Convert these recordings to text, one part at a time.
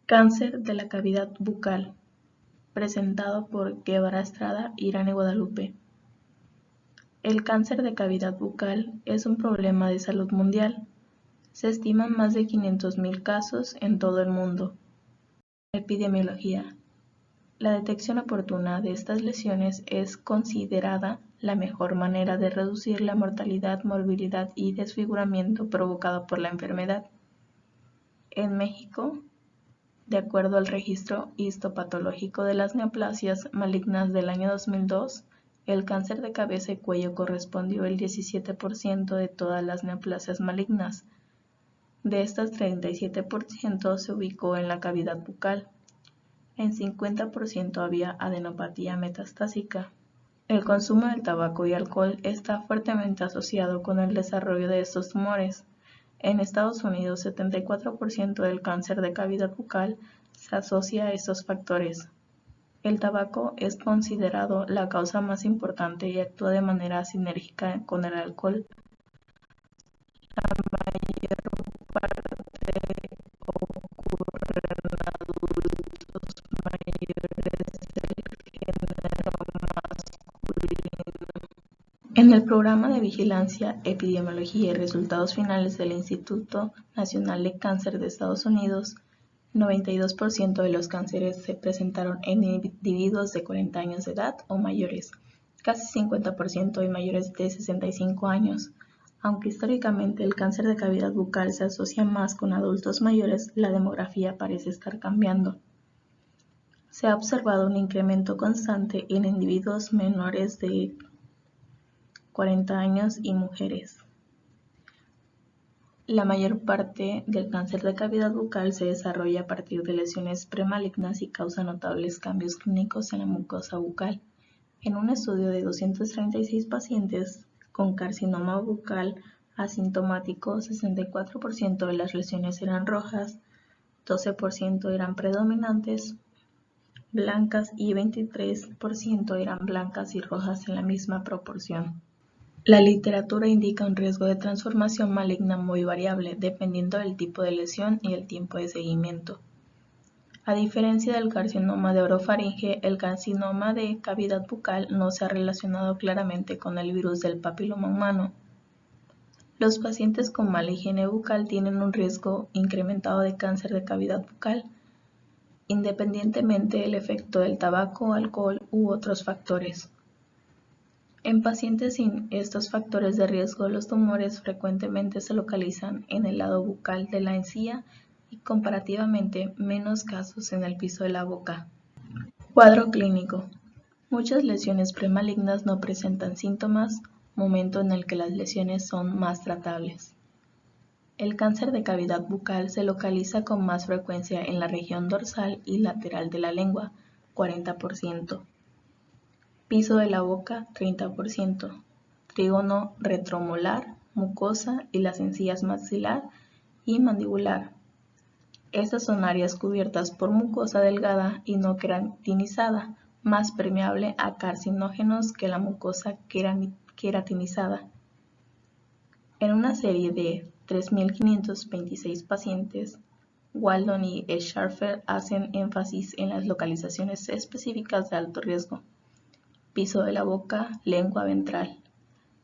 Cáncer de la cavidad bucal, presentado por Guevara Estrada, Irán y Guadalupe. El cáncer de cavidad bucal es un problema de salud mundial. Se estiman más de 500.000 casos en todo el mundo. Epidemiología. La detección oportuna de estas lesiones es considerada la mejor manera de reducir la mortalidad, morbilidad y desfiguramiento provocado por la enfermedad. En México, de acuerdo al registro histopatológico de las neoplasias malignas del año 2002, el cáncer de cabeza y cuello correspondió el 17% de todas las neoplasias malignas. De estas, 37% se ubicó en la cavidad bucal. En 50% había adenopatía metastásica. El consumo del tabaco y alcohol está fuertemente asociado con el desarrollo de estos tumores. En Estados Unidos, 74% del cáncer de cavidad bucal se asocia a estos factores. El tabaco es considerado la causa más importante y actúa de manera sinérgica con el alcohol. La mayor parte ocurre en adultos mayores del género masculino. En el programa de vigilancia, epidemiología y resultados finales del Instituto Nacional de Cáncer de Estados Unidos, 92% de los cánceres se presentaron en individuos de 40 años de edad o mayores, casi 50% en mayores de 65 años. Aunque históricamente el cáncer de cavidad bucal se asocia más con adultos mayores, la demografía parece estar cambiando. Se ha observado un incremento constante en individuos menores de 40 años y mujeres. La mayor parte del cáncer de cavidad bucal se desarrolla a partir de lesiones premalignas y causa notables cambios clínicos en la mucosa bucal. En un estudio de 236 pacientes con carcinoma bucal asintomático, 64% de las lesiones eran rojas, 12% eran predominantes blancas y 23% eran blancas y rojas en la misma proporción. La literatura indica un riesgo de transformación maligna muy variable, dependiendo del tipo de lesión y el tiempo de seguimiento. A diferencia del carcinoma de orofaringe, el carcinoma de cavidad bucal no se ha relacionado claramente con el virus del papiloma humano. Los pacientes con mala higiene bucal tienen un riesgo incrementado de cáncer de cavidad bucal, independientemente del efecto del tabaco, alcohol u otros factores. En pacientes sin estos factores de riesgo, los tumores frecuentemente se localizan en el lado bucal de la encía y comparativamente menos casos en el piso de la boca. Cuadro clínico. Muchas lesiones premalignas no presentan síntomas, momento en el que las lesiones son más tratables. El cáncer de cavidad bucal se localiza con más frecuencia en la región dorsal y lateral de la lengua, 40%. Piso de la boca, 30%, trígono retromolar, mucosa y las encías maxilar y mandibular. Estas son áreas cubiertas por mucosa delgada y no queratinizada, más permeable a carcinógenos que la mucosa queratinizada. En una serie de 3.526 pacientes, Waldon y Scharfer hacen énfasis en las localizaciones específicas de alto riesgo. Piso de la boca, lengua ventral.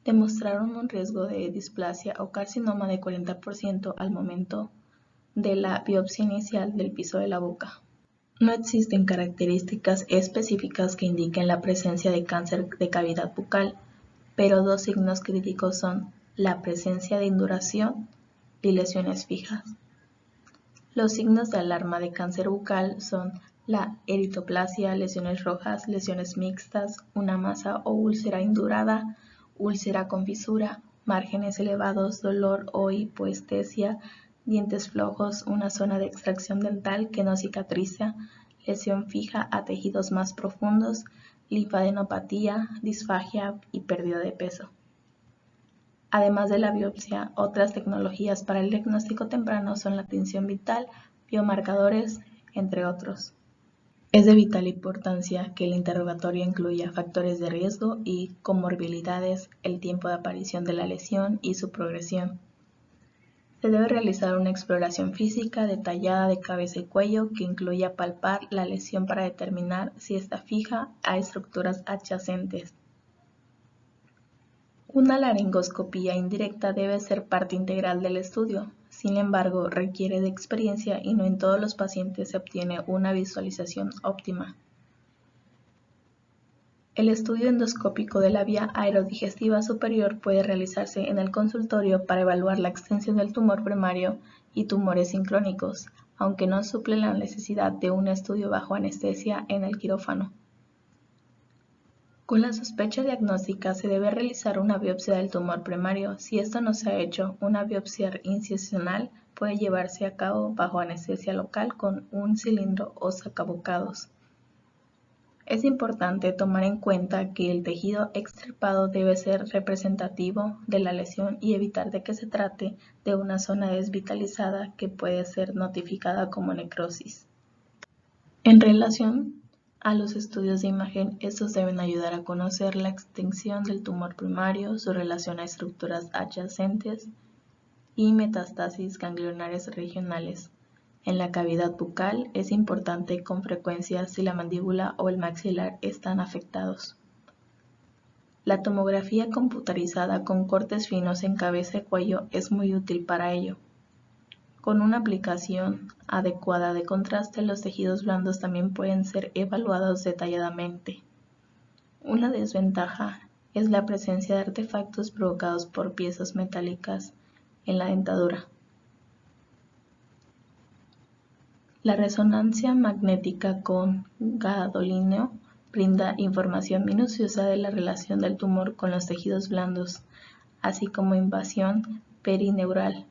Demostraron un riesgo de displasia o carcinoma de 40% al momento de la biopsia inicial del piso de la boca. No existen características específicas que indiquen la presencia de cáncer de cavidad bucal, pero dos signos críticos son la presencia de induración y lesiones fijas. Los signos de alarma de cáncer bucal son la eritoplasia, lesiones rojas, lesiones mixtas, una masa o úlcera indurada, úlcera con fisura, márgenes elevados, dolor o hipoestesia, dientes flojos, una zona de extracción dental que no cicatriza, lesión fija a tejidos más profundos, linfadenopatía, disfagia y pérdida de peso. Además de la biopsia, otras tecnologías para el diagnóstico temprano son la tinción vital, biomarcadores, entre otros. Es de vital importancia que el interrogatorio incluya factores de riesgo y comorbilidades, el tiempo de aparición de la lesión y su progresión. Se debe realizar una exploración física detallada de cabeza y cuello que incluya palpar la lesión para determinar si está fija a estructuras adyacentes. Una laringoscopía indirecta debe ser parte integral del estudio, sin embargo, requiere de experiencia y no en todos los pacientes se obtiene una visualización óptima. El estudio endoscópico de la vía aerodigestiva superior puede realizarse en el consultorio para evaluar la extensión del tumor primario y tumores sincrónicos, aunque no suple la necesidad de un estudio bajo anestesia en el quirófano. Con la sospecha diagnóstica se debe realizar una biopsia del tumor primario. Si esto no se ha hecho, una biopsia incisional puede llevarse a cabo bajo anestesia local con un cilindro o sacabocados. Es importante tomar en cuenta que el tejido extirpado debe ser representativo de la lesión y evitar de que se trate de una zona desvitalizada que puede ser notificada como necrosis. En relación a los estudios de imagen, estos deben ayudar a conocer la extensión del tumor primario, su relación a estructuras adyacentes y metástasis ganglionares regionales. En la cavidad bucal es importante con frecuencia si la mandíbula o el maxilar están afectados. La tomografía computarizada con cortes finos en cabeza y cuello es muy útil para ello. Con una aplicación adecuada de contraste, los tejidos blandos también pueden ser evaluados detalladamente. Una desventaja es la presencia de artefactos provocados por piezas metálicas en la dentadura. La resonancia magnética con gadolínio brinda información minuciosa de la relación del tumor con los tejidos blandos, así como invasión perineural.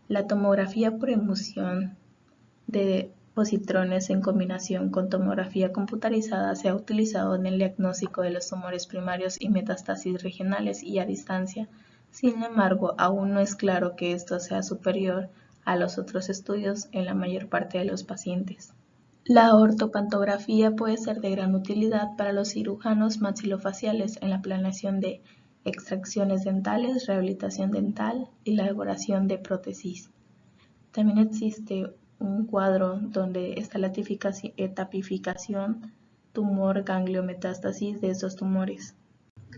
La tomografía por emisión de positrones en combinación con tomografía computarizada se ha utilizado en el diagnóstico de los tumores primarios y metástasis regionales y a distancia. Sin embargo, aún no es claro que esto sea superior a los otros estudios en la mayor parte de los pacientes. La ortopantografía puede ser de gran utilidad para los cirujanos maxilofaciales en la planeación de extracciones dentales, rehabilitación dental y la elaboración de prótesis. También existe un cuadro donde está la tapificación, tumor, ganglio, metástasis de estos tumores.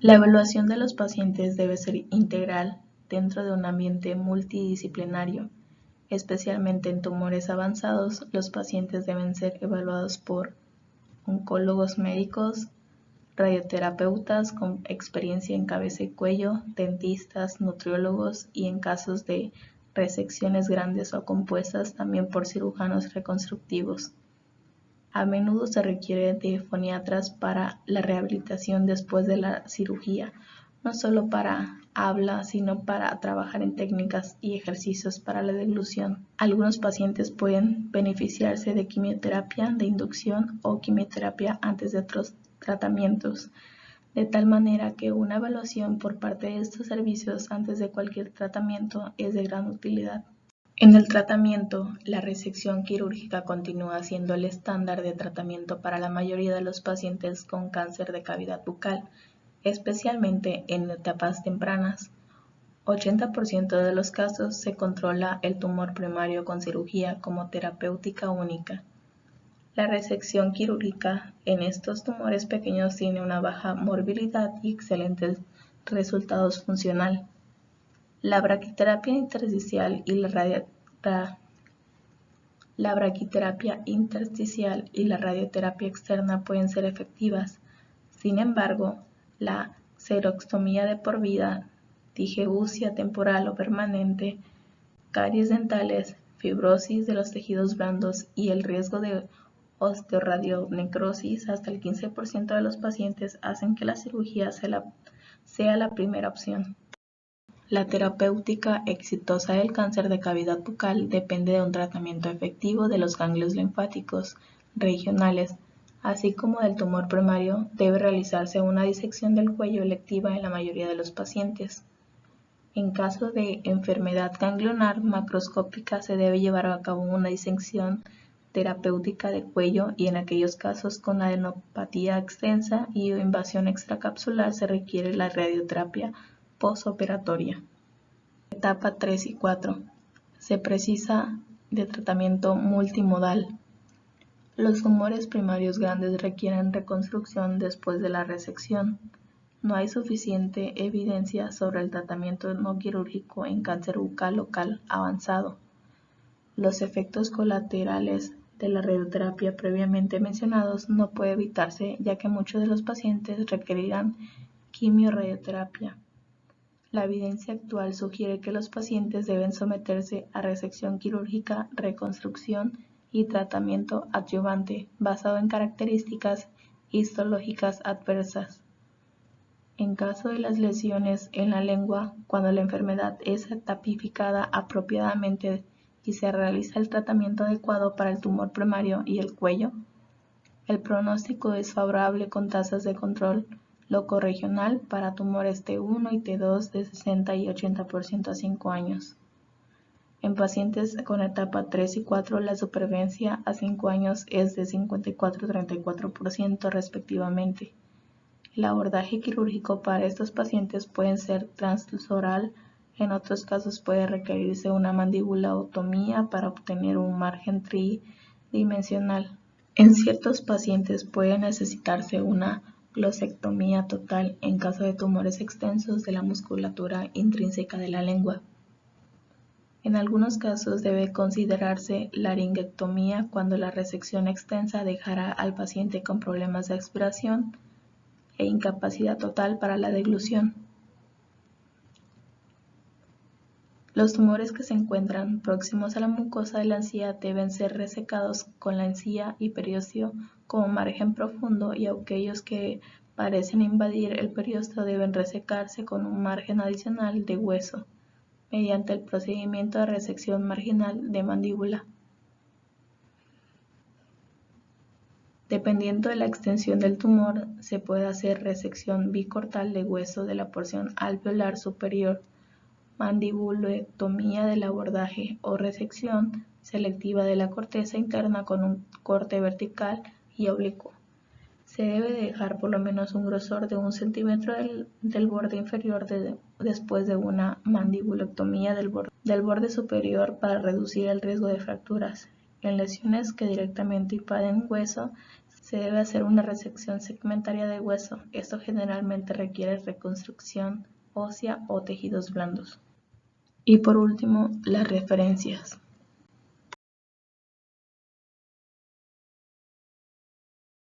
La evaluación de los pacientes debe ser integral dentro de un ambiente multidisciplinario. Especialmente en tumores avanzados, los pacientes deben ser evaluados por oncólogos médicos, radioterapeutas con experiencia en cabeza y cuello, dentistas, nutriólogos y en casos de resecciones grandes o compuestas también por cirujanos reconstructivos. A menudo se requiere de foniatras para la rehabilitación después de la cirugía, no solo para habla, sino para trabajar en técnicas y ejercicios para la deglución. Algunos pacientes pueden beneficiarse de quimioterapia de inducción o quimioterapia antes de otros tratamientos, de tal manera que una evaluación por parte de estos servicios antes de cualquier tratamiento es de gran utilidad. En el tratamiento, la resección quirúrgica continúa siendo el estándar de tratamiento para la mayoría de los pacientes con cáncer de cavidad bucal, especialmente en etapas tempranas. 80% de los casos se controla el tumor primario con cirugía como terapéutica única. La resección quirúrgica en estos tumores pequeños tiene una baja morbilidad y excelentes resultados funcional. La braquiterapia intersticial y la radioterapia externa pueden ser efectivas. Sin embargo, la xerotomía de por vida, digeusia temporal o permanente, caries dentales, fibrosis de los tejidos blandos y el riesgo de osteoradionecrosis hasta el 15% de los pacientes hacen que la cirugía sea la primera opción. La terapéutica exitosa del cáncer de cavidad bucal depende de un tratamiento efectivo de los ganglios linfáticos regionales, así como del tumor primario. Debe realizarse una disección del cuello electiva en la mayoría de los pacientes. En caso de enfermedad ganglionar macroscópica se debe llevar a cabo una disección terapéutica de cuello y en aquellos casos con adenopatía extensa y invasión extracapsular se requiere la radioterapia postoperatoria. Etapa 3 y 4. Se precisa de tratamiento multimodal. Los tumores primarios grandes requieren reconstrucción después de la resección. No hay suficiente evidencia sobre el tratamiento no quirúrgico en cáncer bucal local avanzado. Los efectos colaterales de la radioterapia previamente mencionados no puede evitarse, ya que muchos de los pacientes requerirán quimiorradioterapia. La evidencia actual sugiere que los pacientes deben someterse a resección quirúrgica, reconstrucción y tratamiento adyuvante basado en características histológicas adversas. En caso de las lesiones en la lengua, cuando la enfermedad es tipificada apropiadamente y se realiza el tratamiento adecuado para el tumor primario y el cuello, el pronóstico es favorable con tasas de control locorregional para tumores T1 y T2 de 60 y 80% a 5 años. En pacientes con etapa 3 y 4, la supervivencia a 5 años es de 54 y 34% respectivamente. El abordaje quirúrgico para estos pacientes puede ser transoral, en otros casos puede requerirse una mandibulotomía para obtener un margen tridimensional. En ciertos pacientes puede necesitarse una glosectomía total en caso de tumores extensos de la musculatura intrínseca de la lengua. En algunos casos debe considerarse laringectomía cuando la resección extensa dejará al paciente con problemas de expiración e incapacidad total para la deglución. Los tumores que se encuentran próximos a la mucosa de la encía deben ser resecados con la encía y periósteo como margen profundo, y aquellos que parecen invadir el periósteo deben resecarse con un margen adicional de hueso mediante el procedimiento de resección marginal de mandíbula. Dependiendo de la extensión del tumor, se puede hacer resección bicortal de hueso de la porción alveolar superior, mandibulectomía del abordaje o resección selectiva de la corteza interna con un corte vertical y oblicuo. Se debe dejar por lo menos un grosor de 1 centímetro del borde inferior después de una mandibulectomía del borde superior para reducir el riesgo de fracturas. En lesiones que directamente invaden hueso, se debe hacer una resección segmentaria de hueso. Esto generalmente requiere reconstrucción ósea o tejidos blandos. Y por último, las referencias.